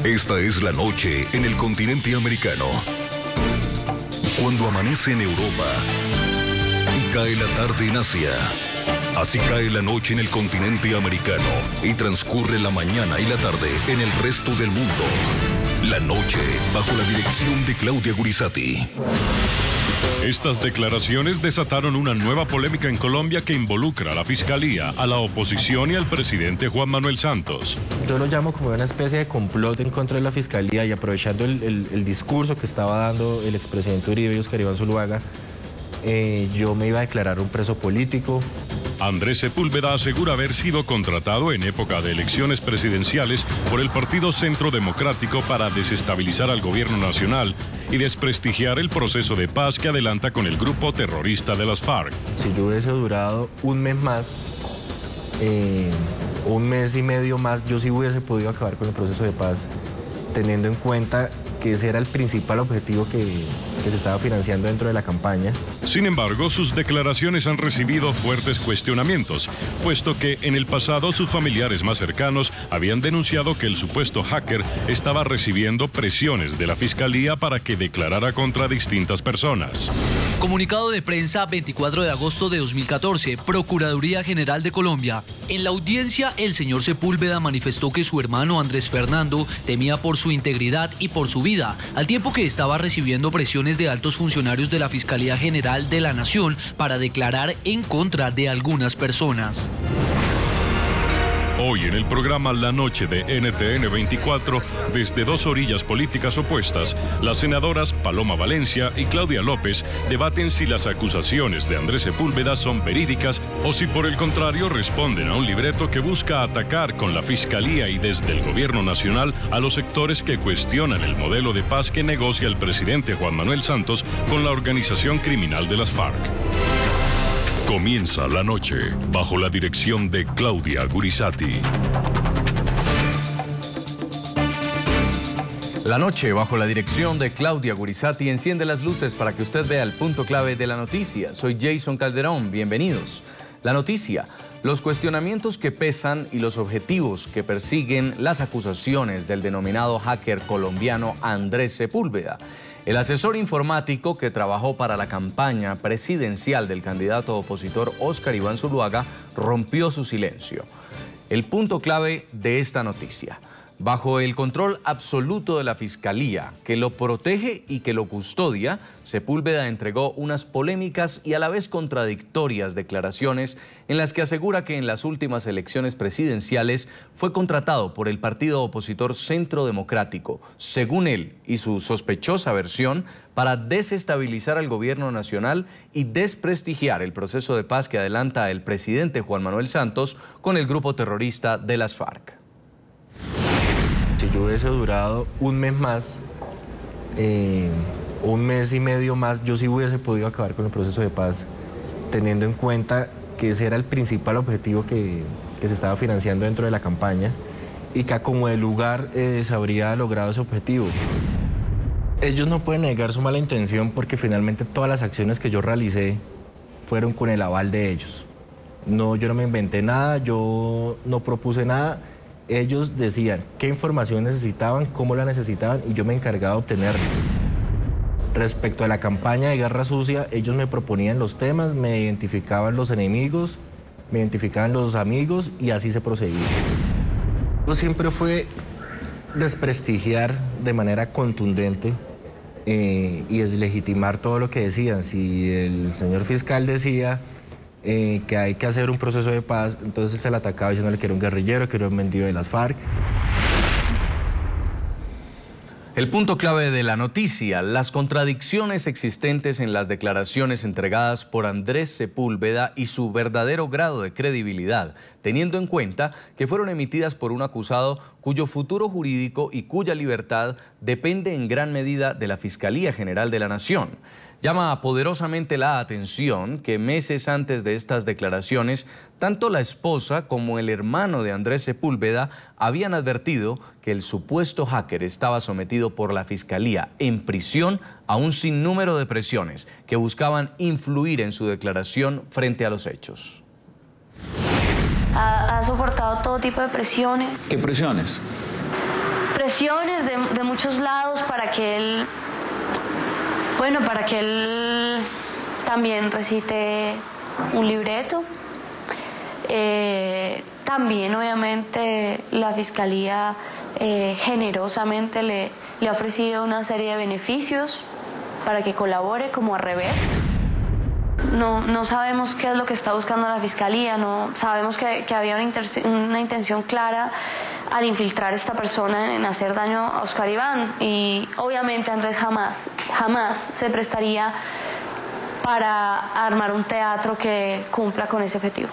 Esta es la noche en el continente americano. Cuando amanece en Europa y cae la tarde en Asia. Así cae la noche en el continente americano y transcurre la mañana y la tarde en el resto del mundo. La noche bajo la dirección de Claudia Gurizati. Estas declaraciones desataron una nueva polémica en Colombia que involucra a la Fiscalía, a la oposición y al presidente Juan Manuel Santos. Yo lo llamo como una especie de complot en contra de la Fiscalía y aprovechando el discurso que estaba dando el expresidente Uribe y Óscar Iván Zuluaga, yo me iba a declarar un preso político. Andrés Sepúlveda asegura haber sido contratado en época de elecciones presidenciales por el Partido Centro Democrático para desestabilizar al gobierno nacional y desprestigiar el proceso de paz que adelanta con el grupo terrorista de las FARC. Si yo hubiese durado un mes más, un mes y medio más, yo sí hubiese podido acabar con el proceso de paz, teniendo en cuenta que ese era el principal objetivo que se estaba financiando dentro de la campaña. Sin embargo, sus declaraciones han recibido fuertes cuestionamientos, puesto que en el pasado sus familiares más cercanos habían denunciado que el supuesto hacker estaba recibiendo presiones de la Fiscalía para que declarara contra distintas personas. Comunicado de prensa 24 de agosto de 2014, Procuraduría General de Colombia. En la audiencia, el señor Sepúlveda manifestó que su hermano Andrés Fernando temía por su integridad y por su vida, al tiempo que estaba recibiendo presiones de altos funcionarios de la Fiscalía General de la Nación para declarar en contra de algunas personas. Hoy en el programa La Noche de NTN 24, desde dos orillas políticas opuestas, las senadoras Paloma Valencia y Claudia López debaten si las acusaciones de Andrés Sepúlveda son verídicas o si por el contrario responden a un libreto que busca atacar con la Fiscalía y desde el Gobierno Nacional a los sectores que cuestionan el modelo de paz que negocia el presidente Juan Manuel Santos con la organización criminal de las FARC. Comienza la noche bajo la dirección de Claudia Gurizati. La noche bajo la dirección de Claudia Gurizati enciende las luces para que usted vea el punto clave de la noticia. Soy Jason Calderón, bienvenidos. La noticia, los cuestionamientos que pesan y los objetivos que persiguen las acusaciones del denominado hacker colombiano Andrés Sepúlveda. El asesor informático que trabajó para la campaña presidencial del candidato opositor Óscar Iván Zuluaga rompió su silencio. El punto clave de esta noticia. Bajo el control absoluto de la Fiscalía, que lo protege y que lo custodia, Sepúlveda entregó unas polémicas y a la vez contradictorias declaraciones en las que asegura que en las últimas elecciones presidenciales fue contratado por el partido opositor Centro Democrático, según él y su sospechosa versión, para desestabilizar al gobierno nacional y desprestigiar el proceso de paz que adelanta el presidente Juan Manuel Santos con el grupo terrorista de las FARC. Si yo hubiese durado un mes más, un mes y medio más, yo sí hubiese podido acabar con el proceso de paz, teniendo en cuenta que ese era el principal objetivo que se estaba financiando dentro de la campaña y que como de lugar se habría logrado ese objetivo. Ellos no pueden negar su mala intención porque finalmente todas las acciones que yo realicé fueron con el aval de ellos. No, yo no me inventé nada, yo no propuse nada. Ellos decían qué información necesitaban, cómo la necesitaban y yo me encargaba de obtenerla. Respecto a la campaña de guerra sucia, ellos me proponían los temas, me identificaban los enemigos, me identificaban los amigos y así se procedía. Siempre fue desprestigiar de manera contundente y deslegitimar todo lo que decían. Si el señor fiscal decía que hay que hacer un proceso de paz, entonces se le atacaba diciéndole que era un guerrillero, que era un vendido de las FARC. El punto clave de la noticia, las contradicciones existentes en las declaraciones entregadas por Andrés Sepúlveda y su verdadero grado de credibilidad, teniendo en cuenta que fueron emitidas por un acusado cuyo futuro jurídico y cuya libertad depende en gran medida de la Fiscalía General de la Nación. Llama poderosamente la atención que meses antes de estas declaraciones, tanto la esposa como el hermano de Andrés Sepúlveda habían advertido que el supuesto hacker estaba sometido por la Fiscalía en prisión a un sinnúmero de presiones que buscaban influir en su declaración frente a los hechos. Ha soportado todo tipo de presiones. ¿Qué presiones? presiones de muchos lados para que él, bueno, para que él también recite un libreto. También obviamente la Fiscalía generosamente le ha ofrecido una serie de beneficios para que colabore como a revés. No sabemos qué es lo que está buscando la Fiscalía, no sabemos que había una intención clara al infiltrar a esta persona en hacer daño a Oscar Iván, y obviamente Andrés jamás se prestaría para armar un teatro que cumpla con ese objetivo.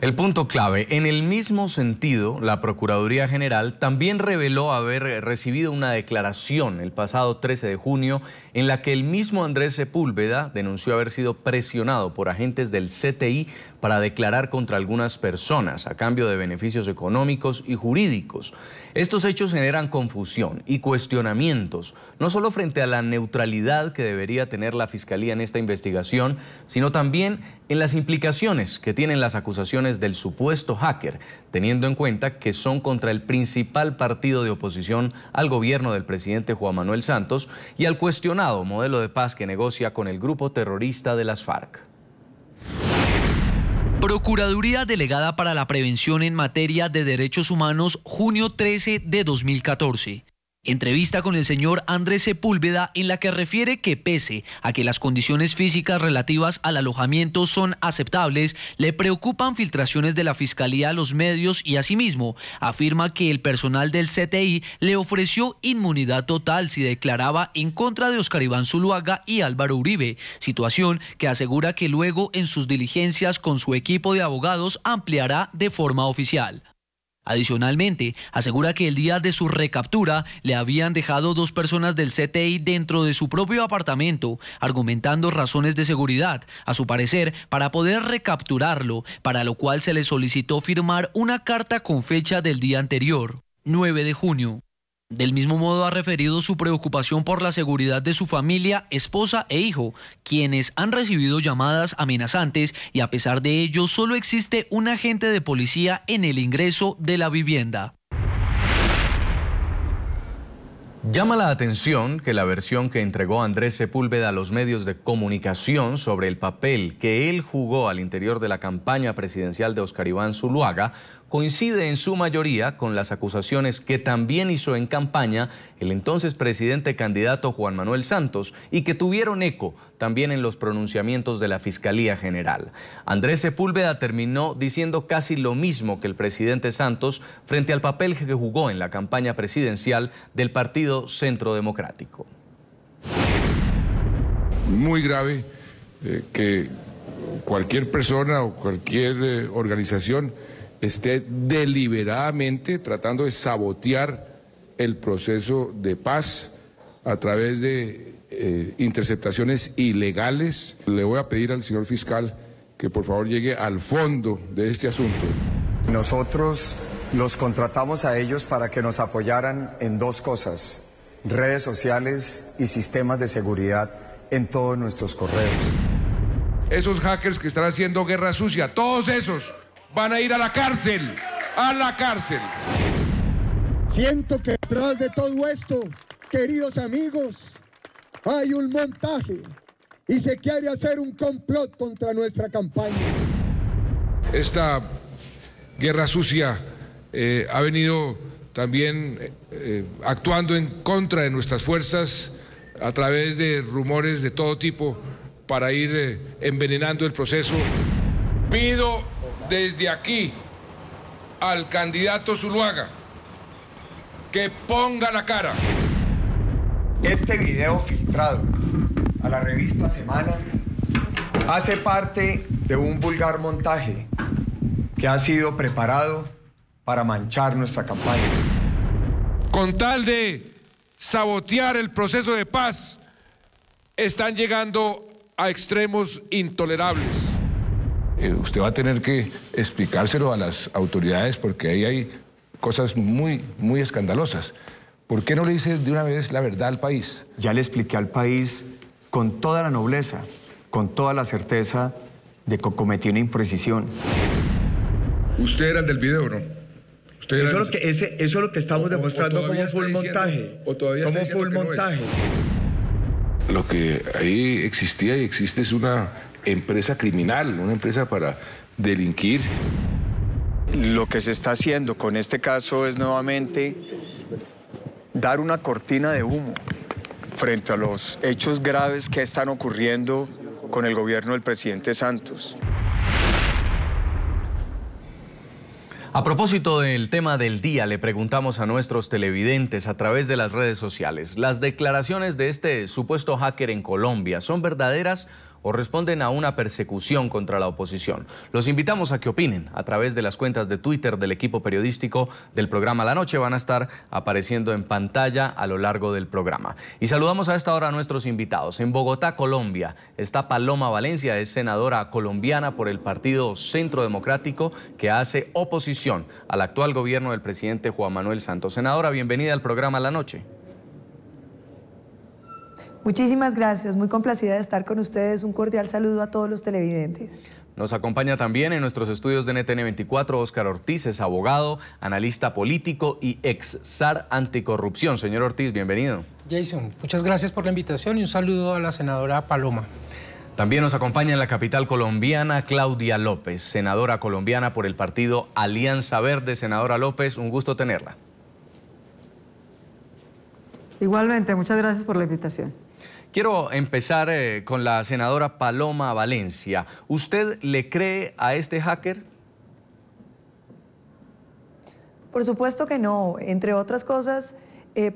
El punto clave, en el mismo sentido, la Procuraduría General también reveló haber recibido una declaración el pasado 13 de junio en la que el mismo Andrés Sepúlveda denunció haber sido presionado por agentes del CTI para declarar contra algunas personas a cambio de beneficios económicos y jurídicos. Estos hechos generan confusión y cuestionamientos, no solo frente a la neutralidad que debería tener la Fiscalía en esta investigación, sino también en las implicaciones que tienen las acusaciones del supuesto hacker, teniendo en cuenta que son contra el principal partido de oposición al gobierno del presidente Juan Manuel Santos y al cuestionado modelo de paz que negocia con el grupo terrorista de las FARC. Procuraduría Delegada para la Prevención en Materia de Derechos Humanos, junio 13 de 2014. Entrevista con el señor Andrés Sepúlveda en la que refiere que pese a que las condiciones físicas relativas al alojamiento son aceptables, le preocupan filtraciones de la Fiscalía a los medios y asimismo afirma que el personal del CTI le ofreció inmunidad total si declaraba en contra de Oscar Iván Zuluaga y Álvaro Uribe, situación que asegura que luego en sus diligencias con su equipo de abogados ampliará de forma oficial. Adicionalmente, asegura que el día de su recaptura le habían dejado 2 personas del CTI dentro de su propio apartamento, argumentando razones de seguridad, a su parecer, para poder recapturarlo, para lo cual se le solicitó firmar una carta con fecha del día anterior, 9 de junio. Del mismo modo ha referido su preocupación por la seguridad de su familia, esposa e hijo, quienes han recibido llamadas amenazantes y a pesar de ello solo existe un agente de policía en el ingreso de la vivienda. Llama la atención que la versión que entregó Andrés Sepúlveda a los medios de comunicación sobre el papel que él jugó al interior de la campaña presidencial de Oscar Iván Zuluaga coincide en su mayoría con las acusaciones que también hizo en campaña el entonces presidente candidato Juan Manuel Santos y que tuvieron eco también en los pronunciamientos de la Fiscalía General. Andrés Sepúlveda terminó diciendo casi lo mismo que el presidente Santos frente al papel que jugó en la campaña presidencial del Partido Centro Democrático. Muy grave que cualquier persona o cualquier organización esté deliberadamente tratando de sabotear el proceso de paz a través de interceptaciones ilegales. Le voy a pedir al señor fiscal que por favor llegue al fondo de este asunto. Nosotros los contratamos a ellos para que nos apoyaran en 2 cosas: redes sociales y sistemas de seguridad en todos nuestros correos. Esos hackers que están haciendo guerra sucia, todos esos van a ir a la cárcel, a la cárcel. Siento que detrás de todo esto, queridos amigos, hay un montaje y se quiere hacer un complot contra nuestra campaña. Esta guerra sucia ha venido también actuando en contra de nuestras fuerzas a través de rumores de todo tipo para ir envenenando el proceso. Pido desde aquí al candidato Zuluaga que ponga la cara. Este video filtrado a la revista Semana hace parte de un vulgar montaje que ha sido preparado para manchar nuestra campaña. Con tal de sabotear el proceso de paz, están llegando a extremos intolerables. Usted va a tener que explicárselo a las autoridades porque ahí hay cosas muy escandalosas. ¿Por qué no le dice de una vez la verdad al país? Ya le expliqué al país con toda la nobleza, con toda la certeza de que cometí una imprecisión. Usted era el del video, ¿no? Eso es lo que estamos demostrando como full montaje. Como full montaje. Lo que ahí existía y existe es una empresa criminal, una empresa para delinquir. Lo que se está haciendo con este caso es nuevamente dar una cortina de humo frente a los hechos graves que están ocurriendo con el gobierno del presidente Santos. A propósito del tema del día, le preguntamos a nuestros televidentes a través de las redes sociales, ¿las declaraciones de este supuesto hacker en Colombia son verdaderas o responden a una persecución contra la oposición? Los invitamos a que opinen a través de las cuentas de Twitter del equipo periodístico del programa La Noche. Van a estar apareciendo en pantalla a lo largo del programa. Y saludamos a esta hora a nuestros invitados. En Bogotá, Colombia, está Paloma Valencia, es senadora colombiana por el Partido Centro Democrático, que hace oposición al actual gobierno del presidente Juan Manuel Santos. Senadora, bienvenida al programa La Noche. Muchísimas gracias, muy complacida de estar con ustedes. Un cordial saludo a todos los televidentes. Nos acompaña también en nuestros estudios de NTN 24 Óscar Ortiz, es abogado, analista político y ex zar anticorrupción. Señor Ortiz, bienvenido. Jason, muchas gracias por la invitación y un saludo a la senadora Paloma. También nos acompaña en la capital colombiana Claudia López, senadora colombiana por el partido Alianza Verde. Senadora López, un gusto tenerla. Igualmente, muchas gracias por la invitación. Quiero empezar con la senadora Paloma Valencia. ¿Usted le cree a este hacker? Por supuesto que no, entre otras cosas,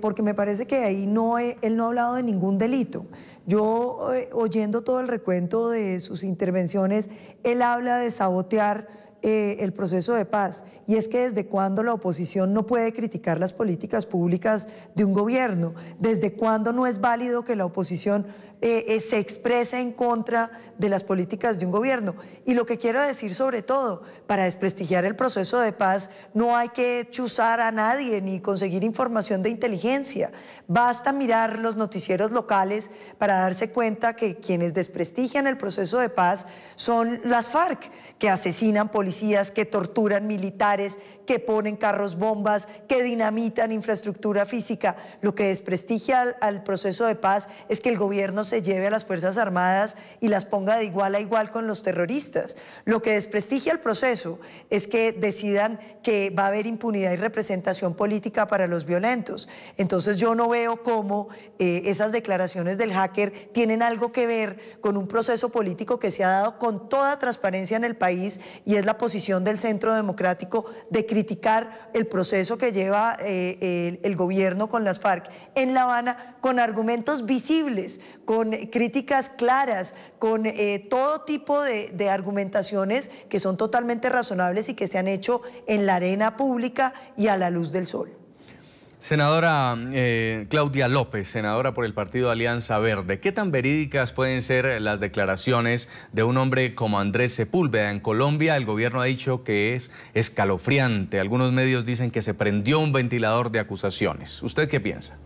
porque me parece que ahí él no ha hablado de ningún delito. Yo, oyendo todo el recuento de sus intervenciones, él habla de sabotear el proceso de paz, y es que desde cuándo la oposición no puede criticar las políticas públicas de un gobierno, desde cuándo no es válido que la oposición se exprese en contra de las políticas de un gobierno. Y lo que quiero decir sobre todo, para desprestigiar el proceso de paz no hay que chuzar a nadie ni conseguir información de inteligencia, basta mirar los noticieros locales para darse cuenta que quienes desprestigian el proceso de paz son las FARC, que asesinan policías, que torturan militares, que ponen carros bombas, que dinamitan infraestructura física. Lo que desprestigia al proceso de paz es que el gobierno se lleve a las Fuerzas Armadas y las ponga de igual a igual con los terroristas. Lo que desprestigia el proceso es que decidan que va a haber impunidad y representación política para los violentos. Entonces yo no veo cómo esas declaraciones del hacker tienen algo que ver con un proceso político que se ha dado con toda transparencia en el país, y es la posición del Centro Democrático de criticar el proceso que lleva el gobierno con las FARC en La Habana, con argumentos visibles, con críticas claras, con todo tipo de argumentaciones que son totalmente razonables y que se han hecho en la arena pública y a la luz del sol. Senadora Claudia López, senadora por el partido Alianza Verde, ¿qué tan verídicas pueden ser las declaraciones de un hombre como Andrés Sepúlveda? En Colombia el gobierno ha dicho que es escalofriante. Algunos medios dicen que se prendió un ventilador de acusaciones. ¿Usted qué piensa?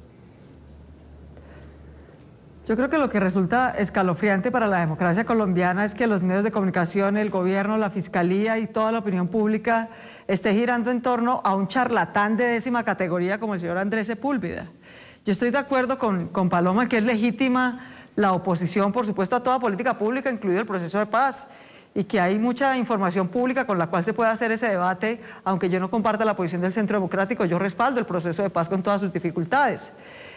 Yo creo que lo que resulta escalofriante para la democracia colombiana es que los medios de comunicación, el gobierno, la fiscalía y toda la opinión pública esté girando en torno a un charlatán de 10ª categoría como el señor Andrés Sepúlveda. Yo estoy de acuerdo con Paloma que es legítima la oposición, por supuesto, a toda política pública, incluido el proceso de paz, y que hay mucha información pública con la cual se puede hacer ese debate. Aunque yo no comparta la posición del Centro Democrático, yo respaldo el proceso de paz con todas sus dificultades.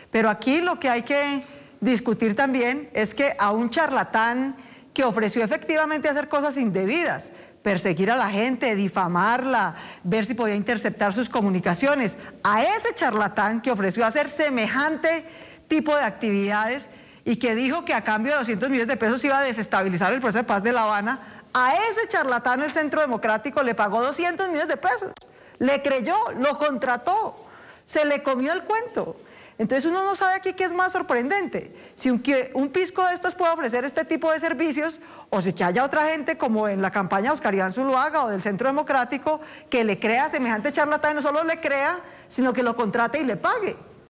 Pero aquí lo que hay que discutir también es que a un charlatán que ofreció efectivamente hacer cosas indebidas, perseguir a la gente, difamarla, ver si podía interceptar sus comunicaciones, a ese charlatán que ofreció hacer semejante tipo de actividades y que dijo que a cambio de 200 millones de pesos iba a desestabilizar el proceso de paz de La Habana, a ese charlatán el Centro Democrático le pagó 200 millones de pesos, le creyó, lo contrató, se le comió el cuento. Entonces uno no sabe aquí qué es más sorprendente, si un pisco de estos puede ofrecer este tipo de servicios, o si que haya otra gente como en la campaña de Oscar Iván Zuluaga o del Centro Democrático que le crea semejante charlatán, y no solo le crea, sino que lo contrate y le pague.